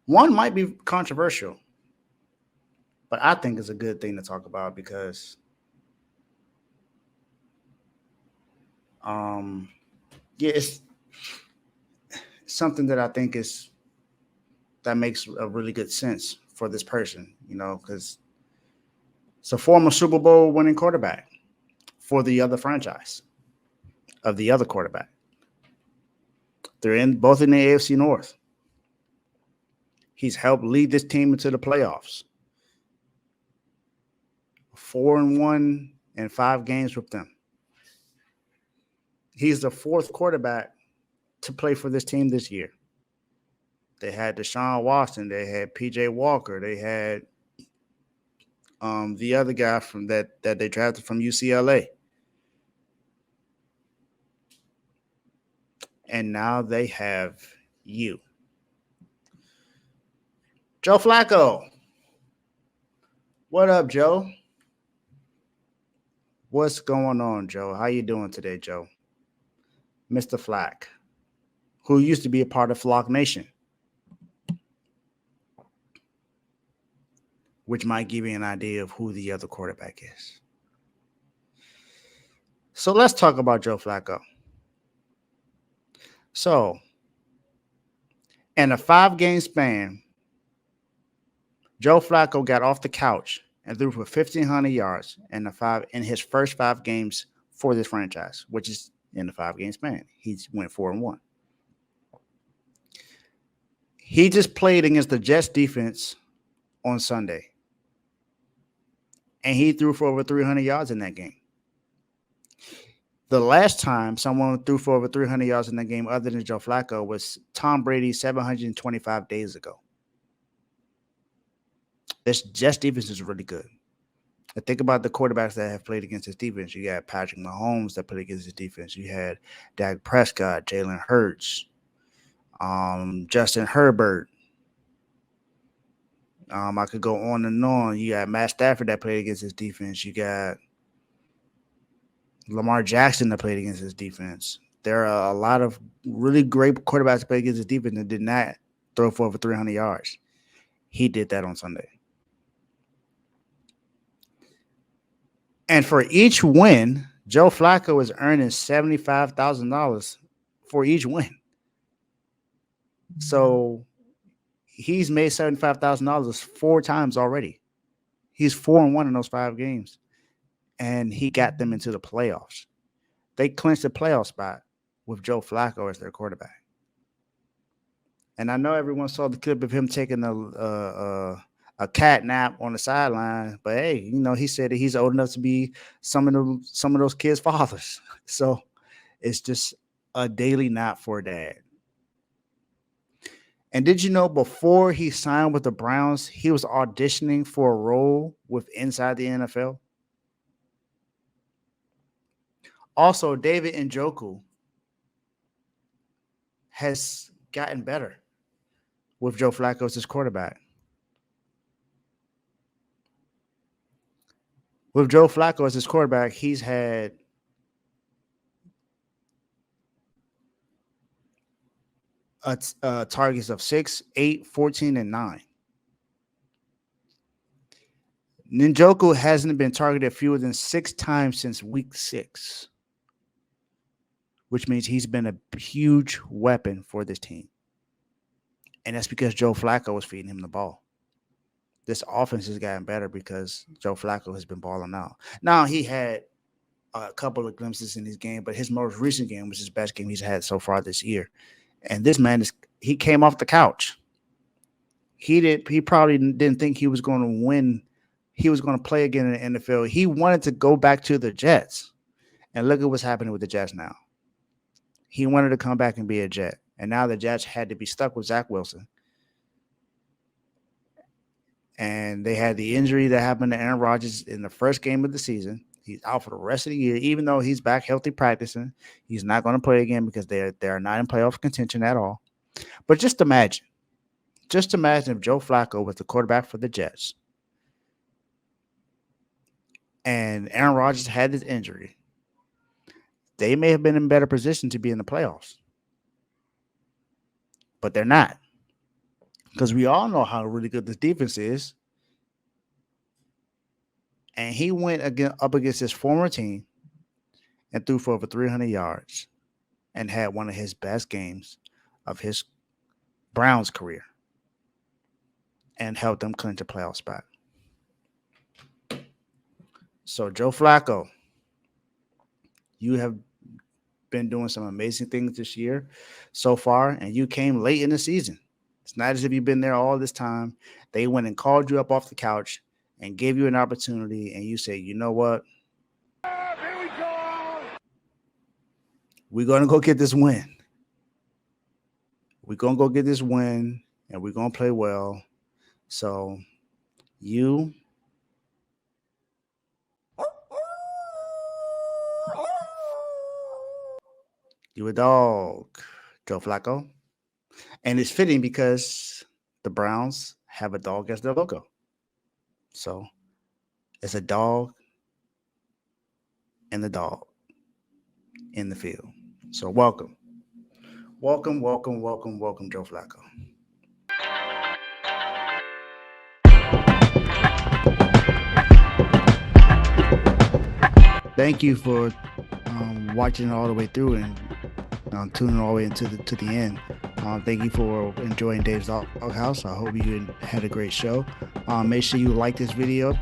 One might be controversial, but I think it's a good thing to talk about because um yeah, it's something that I think is that makes a really good sense for this person, because it's a former Super Bowl winning quarterback for the other franchise of the other quarterback. They're in both in the AFC North. He's helped lead this team into the playoffs. 4-1 in 5 games with them. He's the fourth quarterback to play for this team this year. They had Deshaun Watson. They had PJ Walker. They had the other guy from that they drafted from UCLA. And now they have you. Joe Flacco. What up, Joe? What's going on, Joe? How you doing today, Joe? Mr. Flack, who used to be a part of Flock Nation, which might give you an idea of who the other quarterback is. So let's talk about Joe Flacco. So, in a 5 game span, Joe Flacco got off the couch and threw for 1,500 yards in his first 5 games for this franchise, which is in the 5 game span. He went 4-1. He just played against the Jets defense on Sunday, and he threw for over 300 yards in that game. The last time someone threw for over 300 yards in that game other than Joe Flacco was Tom Brady 725 days ago. This Jets defense is really good. I think about the quarterbacks that have played against this defense. You got Patrick Mahomes that played against this defense. You had Dak Prescott, Jalen Hurts, Justin Herbert. I could go on and on. You got Matt Stafford that played against this defense. You got Lamar Jackson that played against this defense. There are a lot of really great quarterbacks that played against this defense that did not throw for over 300 yards. He did that on Sunday. And for each win, Joe Flacco is earning $75,000 for each win. So he's made $75,000 4 times already. He's 4-1 in those 5 games. And he got them into the playoffs. They clinched the playoff spot with Joe Flacco as their quarterback. And I know everyone saw the clip of him taking a cat nap on the sideline, but hey, he said that he's old enough to be some of those kids' fathers. So it's just a daily nap for dad. And did you know before he signed with the Browns, he was auditioning for a role with Inside the NFL? Also, David Njoku has gotten better with Joe Flacco as his quarterback. With Joe Flacco as his quarterback, he's had targets of 6, 8, 14, and 9. Njoku hasn't been targeted fewer than 6 times since week 6, which means he's been a huge weapon for this team. And that's because Joe Flacco was feeding him the ball. This offense has gotten better because Joe Flacco has been balling out. Now, he had a couple of glimpses in his game, but his most recent game was his best game he's had so far this year. And this man he came off the couch. He probably didn't think he was going to win. He was going to play again in the NFL. He wanted to go back to the Jets. And look at what's happening with the Jets now. He wanted to come back and be a Jet. And now the Jets had to be stuck with Zach Wilson. And they had the injury that happened to Aaron Rodgers in the first game of the season. He's out for the rest of the year, even though he's back healthy practicing. He's not going to play again because they are not in playoff contention at all. But just imagine if Joe Flacco was the quarterback for the Jets and Aaron Rodgers had this injury. They may have been in a better position to be in the playoffs. But they're not. because we all know how really good this defense is. And he went up against his former team and threw for over 300 yards and had one of his best games of his Browns career and helped them clinch a playoff spot. So, Joe Flacco, you have been doing some amazing things this year so far, and you came late in the season. It's not as if you've been there all this time. They went and called you up off the couch and gave you an opportunity, and you say, you know what? Here we go. We're going to go get this win. We're going to go get this win, and we're going to play well. So, you a dog, Joe Flacco. And it's fitting because the Browns have a dog as their logo. So it's a dog and the dog in the field. So welcome. Welcome, welcome, welcome, welcome, Joe Flacco. Thank you for watching all the way through and tuning all the way into the end. Thank you for enjoying Dave's Doghouse. I hope you had a great show. Make sure you like this video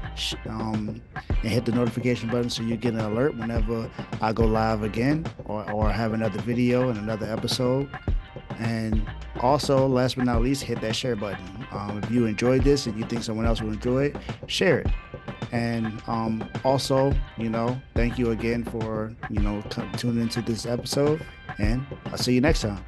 and hit the notification button so you get an alert whenever I go live again or have another video and another episode. And also, last but not least, hit that share button. If you enjoyed this and you think someone else will enjoy it, share it. And also, thank you again for, tuning into this episode. And I'll see you next time.